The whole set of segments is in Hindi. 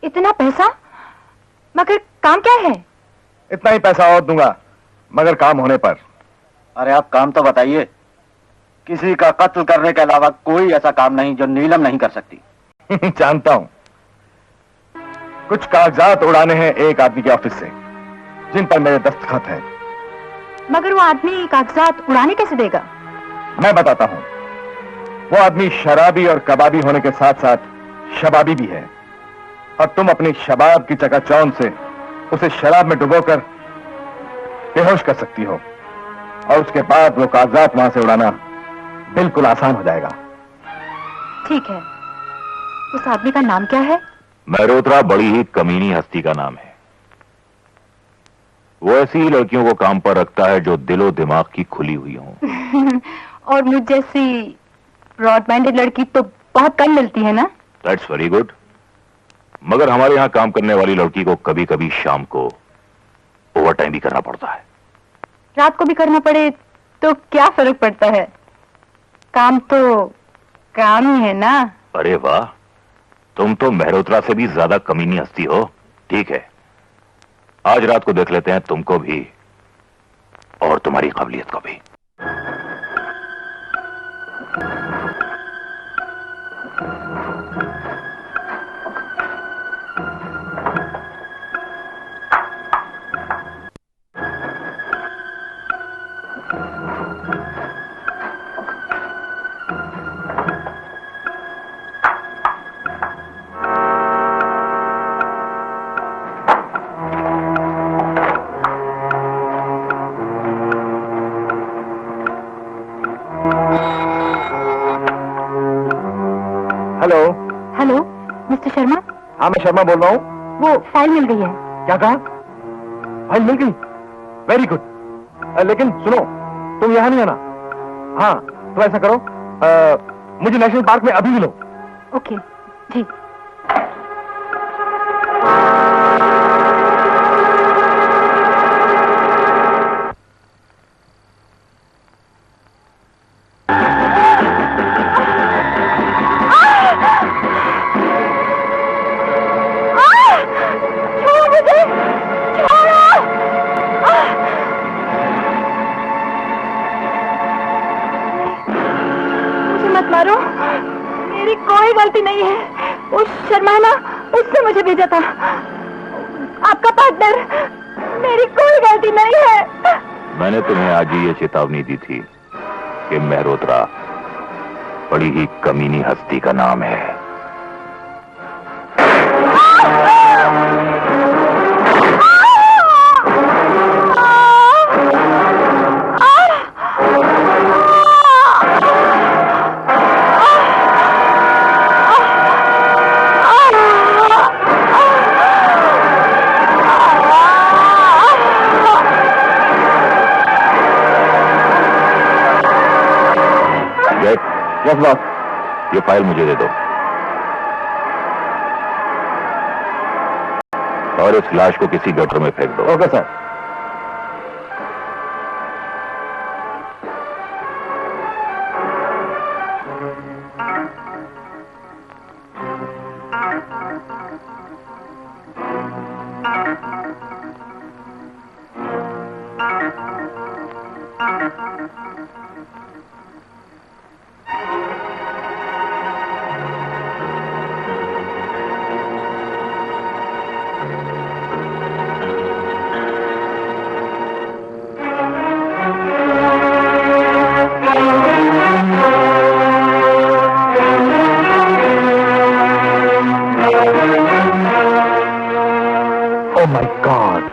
इतना पैसा? मगर काम क्या है? इतना ही पैसा और दूंगा, मगर काम होने पर। अरे आप काम तो बताइए। किसी का कत्ल करने के अलावा कोई ऐसा काम नहीं जो नीलम नहीं कर सकती। जानता हूं। कुछ कागजात उड़ाने हैं एक आदमी के ऑफिस से, जिन पर मेरे दस्तखत हैं। मगर वो आदमी कागजात उड़ाने कैसे देगा? मैं बताता हूं। वो आदमी शराबी और कबाबी होने के साथ साथ शबाबी भी है, और तुम अपनी शबाब की चकाचौंध से उसे शराब में डुबोकर बेहोश कर सकती हो, और उसके बाद वो कागजात वहां से उड़ाना बिल्कुल आसान हो जाएगा। ठीक है। उस आदमी का नाम क्या है? मेहरोत्रा बड़ी ही कमीनी हस्ती का नाम है। वो ऐसी ही लड़कियों को काम पर रखता है जो दिलो दिमाग की खुली हुई हों। और मुझ जैसी ब्रॉड माइंडेड लड़की तो बहुत कम मिलती है ना? That's very good. मगर हमारे यहां काम करने वाली लड़की को कभी कभी शाम को ओवर टाइम भी करना पड़ता है। रात को भी करना पड़े तो क्या फर्क पड़ता है? काम तो काम ही है ना। अरे वाह, तुम तो मेहरोत्रा से भी ज्यादा कमीनी हस्ती हो। ठीक है, आज रात को देख लेते हैं तुमको भी और तुम्हारी काबिलियत को भी। हेलो। Hello, mister Sharma. हाँ, मैं शर्मा बोल रहा हूँ। वो फाइल मिल गई है। क्या कहा? फाइल मिल गई? Very good. लेकिन सुनो, तुम यहाँ नहीं आना। हाँ, तो ऐसा करो, मुझे नेशनल पार्क में अभी मिलो। ओके जी। मारो, मेरी कोई गलती नहीं है। उस शर्मा है ना, उसने मुझे भेजा था। आपका पार्टनर, मेरी कोई गलती नहीं है। मैंने तुम्हें आज ही ये चेतावनी दी थी कि मेहरोत्रा बड़ी ही कमीनी हस्ती का नाम है। Yes boss. ये फाइल मुझे दे दो और इस लाश को किसी गटर में फेंक दो। Okay sir. Oh my God.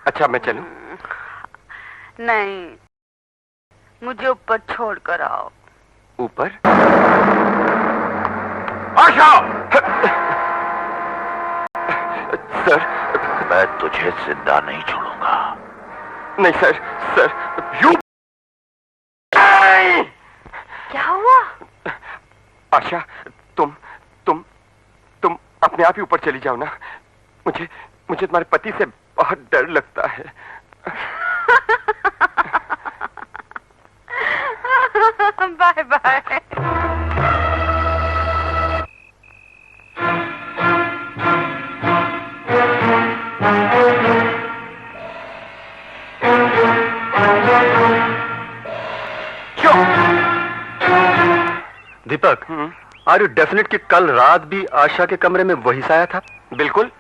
अच्छा, मैं चलूं? नहीं, मुझे ऊपर छोड़कर आओ। ऊपर? आशा! सर, मैं तुझे जिंदा नहीं छोड़ूंगा। नहीं सर, सर, यू क्या हुआ? आशा, तुम अपने आप ही ऊपर चली जाओ ना। मुझे तुम्हारे पति से बहुत डर लगता है। Bye bye. Deepak, are you definite कि कल रात भी आशा के कमरे में वही साया था? बिल्कुल।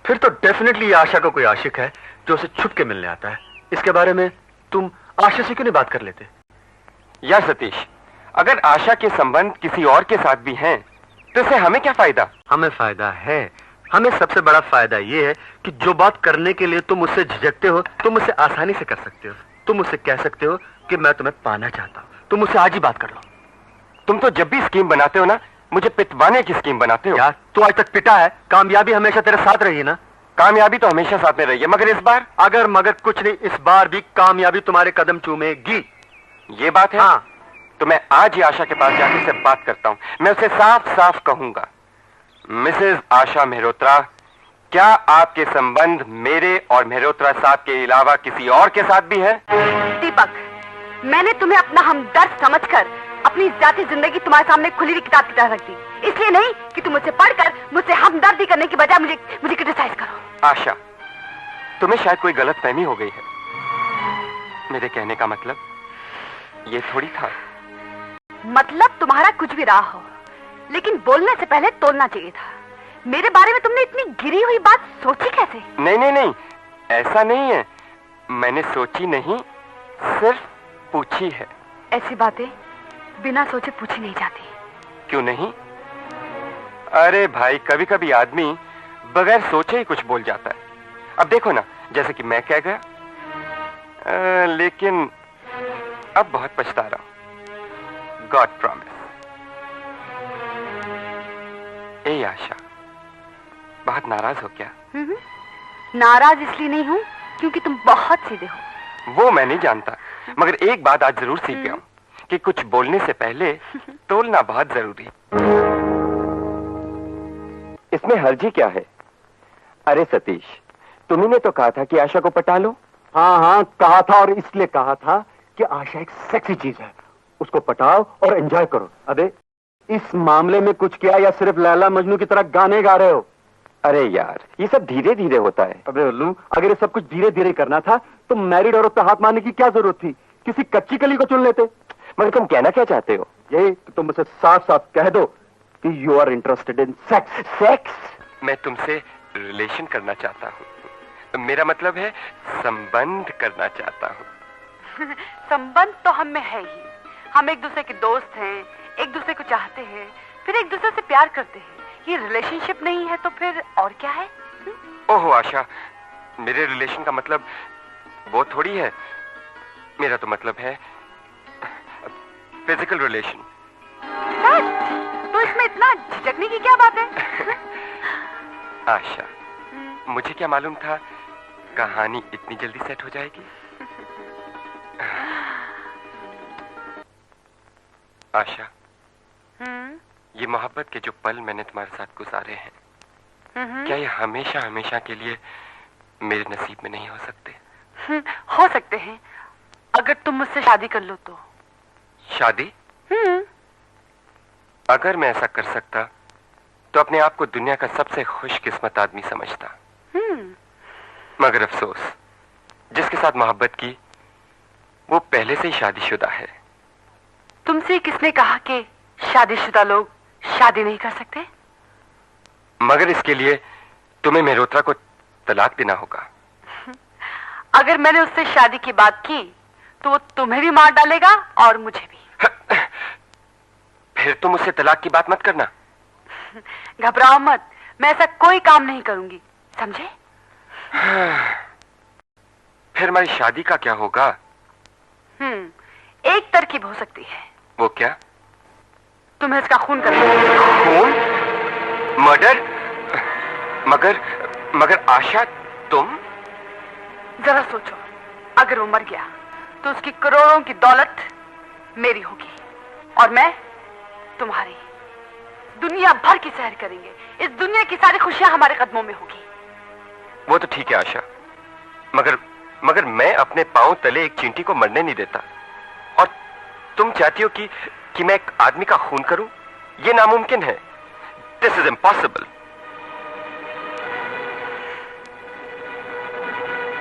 फिर तो डेफिनेटली आशा का कोई आशिक है जो उसे छुप के मिलने आता है। इसके बारे में तुम आशा से क्यों नहीं बात कर लेते? यार सतीश, अगर आशा के संबंध किसी और के साथ भी हैं, तो इससे हमें क्या फायदा? हमें फायदा है। हमें सबसे बड़ा फायदा ये है कि जो बात करने के लिए तुम मुझसे झिझकते हो, तुम मुझसे आसानी से कर सकते हो। तुम मुझसे कह सकते हो कि मैं तुम्हें पाना चाहता हूं। तुम मुझसे आज ही बात कर लो। तुम तो जब भी स्कीम बनाते हो ना, मुझे पिटवाने की स्कीम बनाते हो। यार, तू आज तक पिटा है, कामयाबी हमेशा तेरे साथ रही है ना? कामयाबी तो हमेशा साथ में रही है, मगर इस बार? अगर मगर कुछ नहीं, इस बार भी कामयाबी तुम्हारे कदम चूमेगी। ये बात है? हाँ। तो मैं आज ही आशा के पास जाकर से बात करता हूं। मैं उसे साफ साफ कहूंगा, मिसेज आशा मेहरोत्रा, क्या आपके संबंध मेरे और मेहरोत्रा साहब के अलावा किसी और के साथ भी है? दीपक, मैंने तुम्हें अपना हमदर्द समझकर अपनी जाती जिंदगी तुम्हारे सामने खुली हुई किताब की तरह रख दी। इसलिए नहीं कि तुम मुझसे पढ़कर मुझसे हमदर्दी करने की बजाय मुझे क्रिटिसाइज करो। आशा, तुम्हें शायद कोई गलतफहमी हो गई है। मेरे कहने का मतलब ये थोड़ी था। मतलब तुम्हारा कुछ भी रहा हो, लेकिन बोलने से पहले तोलना चाहिए था। मेरे बारे में तुमने इतनी गिरी हुई बात सोची कैसे? नहीं, ऐसा नहीं है। मैंने सोची नहीं, सिर्फ पूछी है। ऐसी बातें बिना सोचे पूछी नहीं जाती। क्यों नहीं? अरे भाई, कभी कभी आदमी बगैर सोचे ही कुछ बोल जाता है। अब देखो ना, जैसे कि मैं कह गया, लेकिन अब बहुत पछता रहा हूं। God promise. ए आशा, बहुत नाराज हो क्या? नाराज इसलिए नहीं हूँ क्योंकि तुम बहुत सीधे हो। वो मैं नहीं जानता, मगर एक बात आज जरूर सीख गया हूं कि कुछ बोलने से पहले तोलना बहुत जरूरी। इसमें हर्जी क्या है? अरे सतीश, तुम्ही ने तो कहा था कि आशा को पटा लो। हाँ, कहा था, और इसलिए कहा था कि आशा एक सेक्सी चीज है। उसको पटाओ और एंजॉय करो। अबे, इस मामले में कुछ किया या सिर्फ लैला मजनू की तरह गाने गा रहे हो? अरे यार, ये सब धीरे धीरे होता है। अबे उल्लू, अगर ये सब कुछ धीरे धीरे करना था तो मैरिड औरत पे हाथ मारने की क्या जरूरत थी? किसी कच्ची कली को चुन लेते। मगर तुम कहना क्या चाहते हो? यही कि तुम मुझसे साफ साफ कह दो कि you are interested in sex. Sex? मैं तुमसे रिलेशन करना चाहता हूँ। मेरा मतलब है संबंध करना चाहता हूँ। संबंध तो हम में है ही। हम एक दूसरे के दोस्त हैं, एक दूसरे को चाहते हैं, फिर एक दूसरे से प्यार करते हैं। ये रिलेशनशिप नहीं है तो फिर और क्या है? ओहो आशा, मेरे रिलेशन का मतलब वो थोड़ी है। मेरा तो मतलब है फिजिकल रिलेशन। तो इसमें इतना झिझकने की क्या बात है? आशा, मुझे क्या मालूम था कहानी इतनी जल्दी सेट हो जाएगी। आशा, ये मोहब्बत के जो पल मैंने तुम्हारे साथ गुजारे हैं, क्या ये हमेशा हमेशा के लिए मेरे नसीब में नहीं हो सकते? हो सकते हैं, अगर तुम मुझसे शादी कर लो तो। शादी? अगर मैं ऐसा कर सकता तो अपने आप को दुनिया का सबसे खुशकिस्मत आदमी समझता। मगर अफसोस, जिसके साथ मोहब्बत की वो पहले से ही शादीशुदा है। तुमसे किसने कहा कि शादीशुदा लोग शादी नहीं कर सकते? मगर इसके लिए तुम्हें मेहरोत्रा को तलाक देना होगा। अगर मैंने उससे शादी की बात की तो वो तुम्हें भी मार डालेगा और मुझे भी। फिर तुम उससे तलाक की बात मत करना। घबराओ मत, मैं ऐसा कोई काम नहीं करूंगी, समझे? फिर हमारी शादी का क्या होगा? एक तरकीब हो सकती है। वो क्या? तुम्हें इसका खून करना। खून? मर्डर? मगर आशा, तुम? जरा सोचो, अगर वो मर गया तो उसकी करोड़ों की दौलत मेरी होगी और मैं तुम्हारी। दुनिया भर की सैर करेंगे। इस दुनिया की सारी खुशियां हमारे कदमों में होगी। वो तो ठीक है आशा, मगर मैं अपने पांव तले एक चींटी को मरने नहीं देता। और तुम चाहती हो कि मैं एक आदमी का खून करूं? ये नामुमकिन है। This is impossible.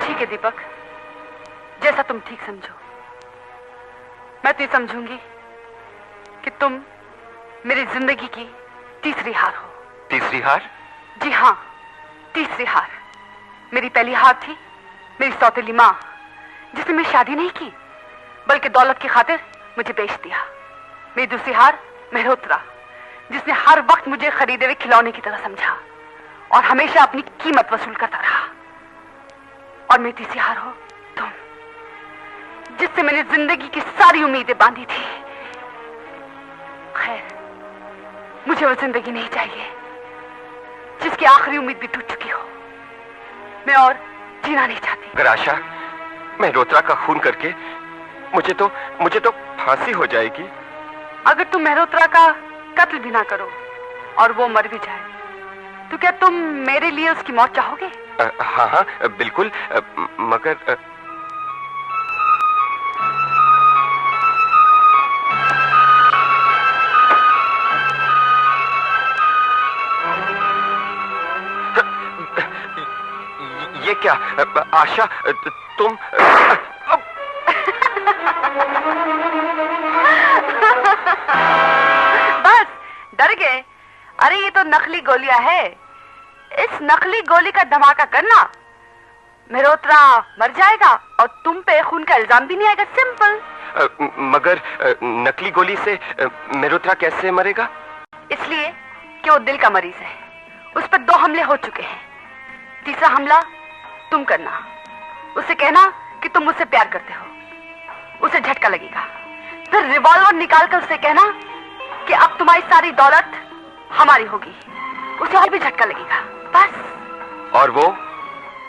ठीक है दीपक, जैसा तुम ठीक समझो। मैं तो ये समझूंगी कि तुम मेरी जिंदगी की तीसरी हार हो। तीसरी हार? जी हाँ, तीसरी हार। मेरी पहली हार थी मेरी सौतेली माँ, जिसने मेरी शादी नहीं की बल्कि दौलत की खातिर मुझे बेच दिया। मेरी दूसरी हार मेहरोत्रा, जिसने हर वक्त मुझे खरीदे हुए खिलौने की तरह समझा और हमेशा अपनी कीमत वसूल करता रहा। और मेरी तीसरी हार हो तुम, जिससे मैंने जिंदगी की सारी उम्मीदें बांधी थी। खैर, मुझे वो जिंदगी नहीं चाहिए जिसकी आखिरी उम्मीद भी टूट चुकी हो। मैं और जीना नहीं चाहती। अगर आशा मेहरोत्रा का खून करके मुझे तो फांसी हो जाएगी। अगर तुम मेहरोत्रा का कत्ल भी ना करो और वो मर भी जाए, तो क्या तुम मेरे लिए उसकी मौत चाहोगे? हाँ हाँ बिल्कुल, मगर ये क्या आशा, तुम बस डर गए? अरे ये तो नकली गोलियां है। इस नकली गोली का धमाका करना, मेहरोत्रा मर जाएगा और तुम पे खून का इल्जाम भी नहीं आएगा। सिंपल। मगर नकली गोली से मेहरोत्रा कैसे मरेगा? इसलिए कि वो दिल का मरीज है। उस पर 2 हमले हो चुके हैं। तीसरा हमला तुम करना। उसे कहना कि तुम मुझसे प्यार करते हो। उसे झटका लगेगा। फिर रिवॉल्वर निकालकर उसे कहना कि अब तुम्हारी सारी दौलत हमारी होगी। उसे और भी झटका लगेगा। बस। और वो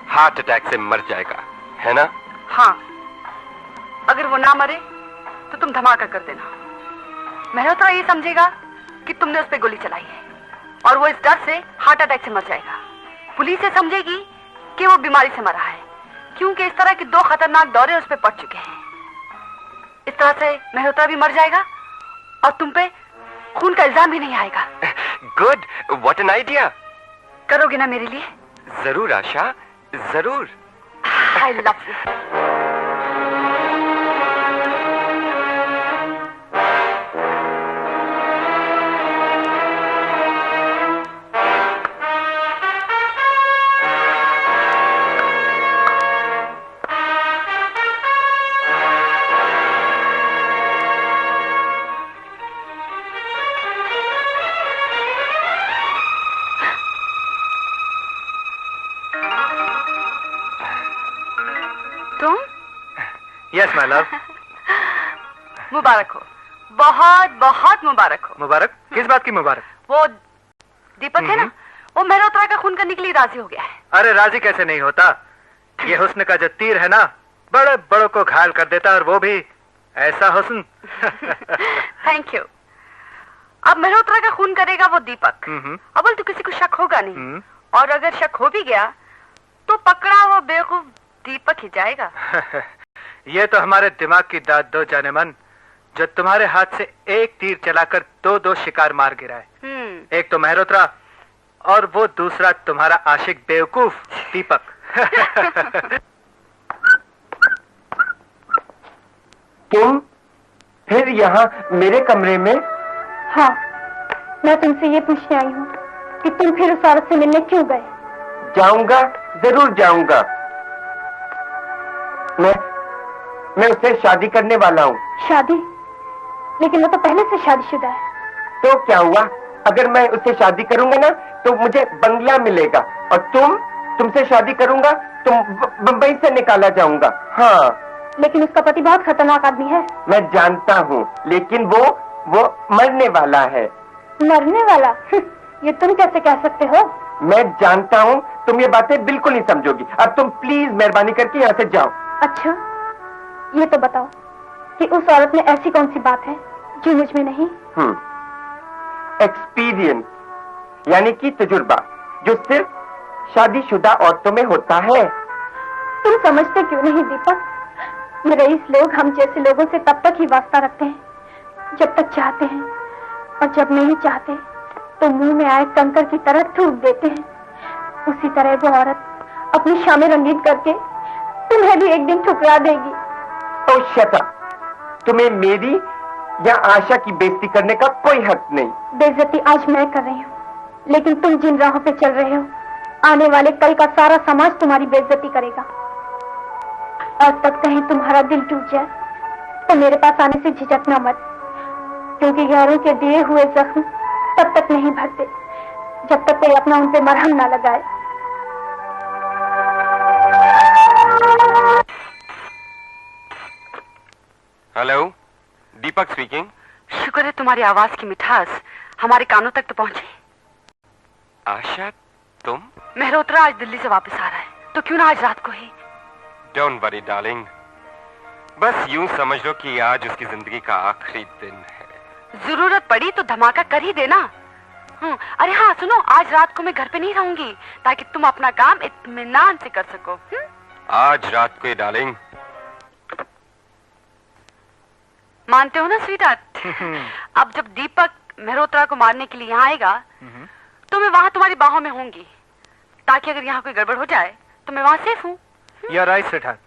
हार्ट अटैक से मर जाएगा, है ना? हाँ। अगर वो ना मरे तो तुम धमाका कर देना। मेहरोत्रा ये समझेगा कि तुमने उस पर गोली चलाई है और वो इस डर से हार्ट अटैक से मर जाएगा। पुलिस ये समझेगी कि वो बीमारी से मरा है, क्योंकि इस तरह के 2 खतरनाक दौरे उस पर पड़ चुके हैं। इस तरह से मेहरोत्रा भी मर जाएगा और तुम पे खून का इल्जाम भी नहीं आएगा। Good, what an idea. करोगे ना मेरे लिए? जरूर आशा, जरूर। I love you. Yes my love. मुबारक हो, बहुत बहुत मुबारक हो। मुबारक? किस बात की मुबारक? वो दीपक है ना, वो मेहरोत्रा का खून करने के लिए राजी हो गया है। अरे राजी कैसे नहीं होता? ये हुस्न का जो तीर है ना, बड़े बड़ों को घायल कर देता, और वो भी ऐसा हुस्न। Thank you. अब मेहरोत्रा का खून करेगा वो दीपक। अव्वल तो किसी को शक होगा नहीं, और अगर शक हो भी गया तो पकड़ा वो बेवकूफ दीपक ही जाएगा। ये तो हमारे दिमाग की दाद दो जाने मन, जो तुम्हारे हाथ से एक तीर चलाकर 2 शिकार मार गिराए। एक तो मेहरोत्रा और वो दूसरा तुम्हारा आशिक बेवकूफ दीपक। तुम फिर यहाँ मेरे कमरे में? हाँ, मैं तुमसे ये पूछने आई हूँ कि तुम फिर उस औरत से मिलने क्यों गए? जाऊंगा, जरूर जाऊंगा। मैं उससे शादी करने वाला हूँ। शादी? लेकिन वो तो पहले से शादीशुदा है। तो क्या हुआ? अगर मैं उससे शादी करूंगा ना तो मुझे बंगला मिलेगा, और तुमसे शादी करूंगा तो बंबई से निकाला जाऊंगा। हाँ। लेकिन उसका पति बहुत खतरनाक आदमी है। मैं जानता हूँ, लेकिन वो मरने वाला है। मरने वाला? ये तुम कैसे कह सकते हो? मैं जानता हूँ, तुम ये बातें बिल्कुल नहीं समझोगी। अब तुम प्लीज मेहरबानी करके यहाँ से जाओ। अच्छा, ये तो बताओ कि उस औरत में ऐसी कौन सी बात है जो मुझ में नहीं? एक्सपीरियंस यानी कि तजुर्बा, जो सिर्फ शादीशुदा औरतों में होता है। तुम समझते क्यों नहीं दीपक? रईस लोग हम जैसे लोगों से तब तक ही वास्ता रखते हैं जब तक चाहते हैं, और जब नहीं चाहते तो मुंह में आए कंकर की तरह थूक देते हैं। उसी तरह वो औरत अपनी शामें रंगीन करके तुम्हें भी एक दिन ठुकरा देगी। तो शता, तुम्हें मेरी या आशा की बेइज्जती करने का कोई हक नहीं। बेइज्जती आज मैं कर रही हूँ, लेकिन तुम जिन राहों पे चल रहे हो, आने वाले कल का सारा समाज तुम्हारी बेइज्जती करेगा। और तब कहीं तुम्हारा दिल टूट जाए तो मेरे पास आने से झिझकना मत, क्योंकि गैरों के दिए हुए जख्म तब तक नहीं भरते जब तक कोई अपना उन पे मरहम ना लगाए। हेलो, दीपक स्पीकिंग। शुक्र है तुम्हारी आवाज की मिठास हमारे कानों तक तो पहुंची। आशा, तुम? मेहरोत्रा आज दिल्ली से वापस आ रहा है, तो क्यों ना आज रात को ही? डोंट वरी डार्लिंग, बस यूं समझ लो कि आज उसकी जिंदगी का आखिरी दिन है। जरूरत पड़ी तो धमाका कर ही देना। अरे हाँ सुनो, आज रात को मैं घर पे नहीं रहूंगी ताकि तुम अपना काम इत्मीनान से कर सको। आज रात को डार्लिंग। मानते हो ना स्वीटहार्ट? अब जब दीपक मेहरोत्रा को मारने के लिए यहाँ आएगा तो मैं वहाँ तुम्हारी बाहों में होंगी, ताकि अगर यहाँ कोई गड़बड़ हो जाए तो मैं वहाँ सेफ हूँ। या राइट स्वीटहार्ट,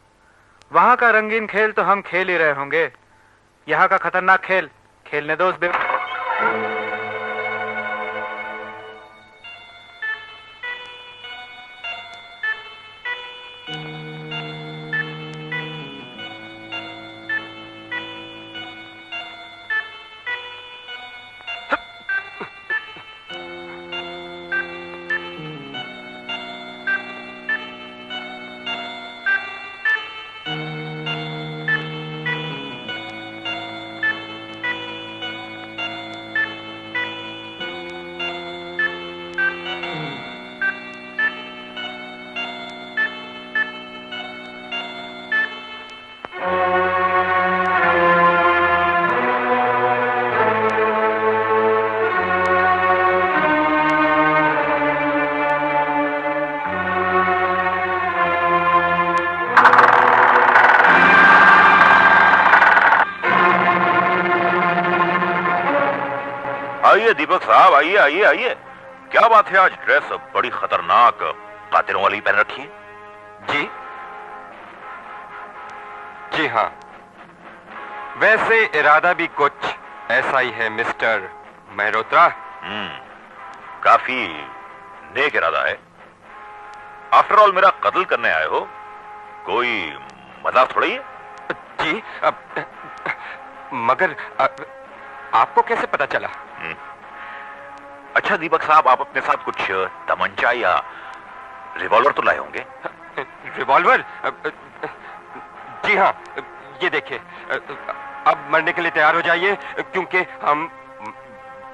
वहाँ का रंगीन खेल तो हम खेल ही रहे होंगे, यहाँ का खतरनाक खेल खेलने दो उस आइए दीपक साहब, आइए आइए आइए। क्या बात है, आज ड्रेस बड़ी खतरनाक कातिलों वाली पहन रखी है। जी जी हाँ, वैसे इरादा भी कुछ ऐसा ही है मिस्टर मेहरोत्रा। काफी नेक इरादा है। आफ्टर ऑल मेरा कत्ल करने आए हो, कोई मजाक थोड़ा ही है। जी मगर आपको कैसे पता चला? अच्छा दीपक साहब, आप अपने साथ कुछ तमंचा या रिवॉल्वर तो लाए होंगे? रिवॉल्वर? जी हाँ, ये देखिए, अब मरने के लिए तैयार हो जाइए, क्योंकि हम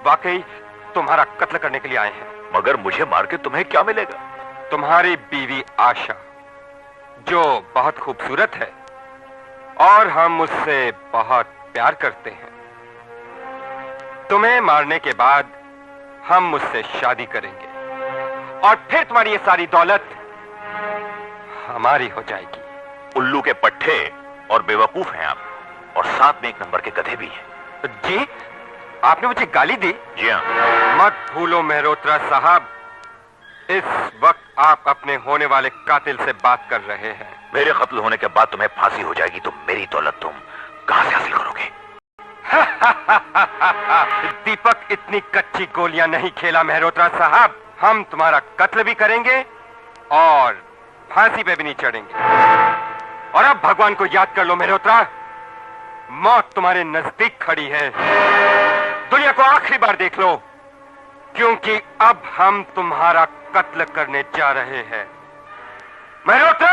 वाकई तुम्हारा कत्ल करने के लिए आए हैं। मगर मुझे मार के तुम्हें क्या मिलेगा? तुम्हारी बीवी आशा, जो बहुत खूबसूरत है और हम उससे बहुत प्यार करते हैं। तुम्हें मारने के बाद हम मुझसे शादी करेंगे और फिर तुम्हारी ये सारी दौलत हमारी हो जाएगी। उल्लू के पट्टे और बेवकूफ हैं आप, और साथ में एक नंबर के गधे भी हैं। जी, आपने मुझे गाली दी? जी हाँ। मत भूलो मेहरोत्रा साहब, इस वक्त आप अपने होने वाले कातिल से बात कर रहे हैं। मेरे कत्ल होने के बाद तुम्हें फांसी हो जाएगी, तो मेरी दौलत तुम कहां से हासिल करोगे? दीपक इतनी कच्ची गोलियां नहीं खेला मेहरोत्रा साहब। हम तुम्हारा कत्ल भी करेंगे और फांसी पे भी नहीं चढ़ेंगे। और अब भगवान को याद कर लो मेहरोत्रा, मौत तुम्हारे नजदीक खड़ी है। दुनिया को आखिरी बार देख लो, क्योंकि अब हम तुम्हारा कत्ल करने जा रहे हैं। मेहरोत्रा!